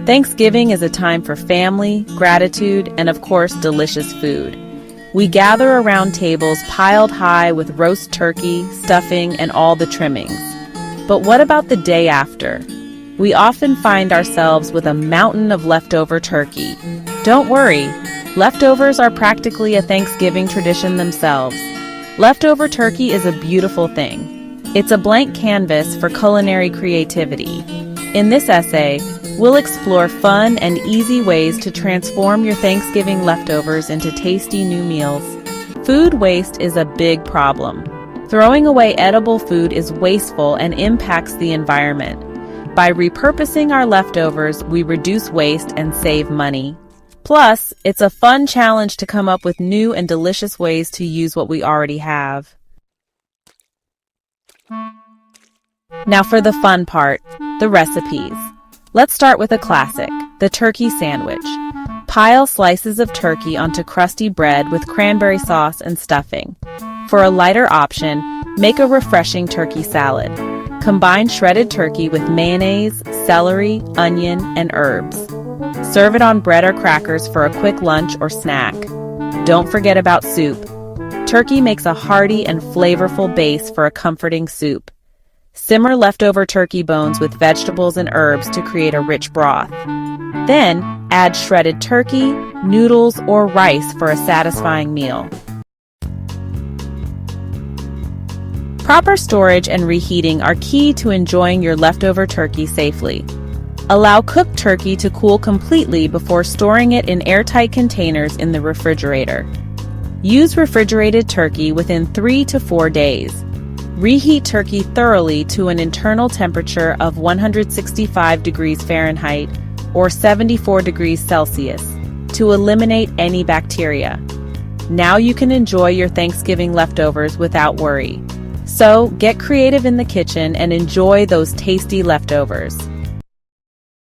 Thanksgiving is a time for family, gratitude, and of course, delicious food. We gather around tables piled high with roast turkey, stuffing, and all the trimmings. But what about the day after? We often find ourselves with a mountain of leftover turkey. Don't worry, leftovers are practically a Thanksgiving tradition themselves. Leftover turkey is a beautiful thing. It's a blank canvas for culinary creativity. In this essay, we'll explore fun and easy ways to transform your Thanksgiving leftovers into tasty new meals. Food waste is a big problem. Throwing away edible food is wasteful and impacts the environment. By repurposing our leftovers, we reduce waste and save money. Plus, it's a fun challenge to come up with new and delicious ways to use what we already have. Now for the fun part, the recipes. Let's start with a classic, the turkey sandwich. Pile slices of turkey onto crusty bread with cranberry sauce and stuffing. For a lighter option, make a refreshing turkey salad. Combine shredded turkey with mayonnaise, celery, onion, and herbs. Serve it on bread or crackers for a quick lunch or snack. Don't forget about soup. Turkey makes a hearty and flavorful base for a comforting soup. Simmer leftover turkey bones with vegetables and herbs to create a rich broth. Then, add shredded turkey, noodles, or rice for a satisfying meal. Proper storage and reheating are key to enjoying your leftover turkey safely. Allow cooked turkey to cool completely before storing it in airtight containers in the refrigerator. Use refrigerated turkey within 3 to 4 days. Reheat turkey thoroughly to an internal temperature of 165 degrees Fahrenheit or 74 degrees Celsius to eliminate any bacteria. Now you can enjoy your Thanksgiving leftovers without worry. So, get creative in the kitchen and enjoy those tasty leftovers.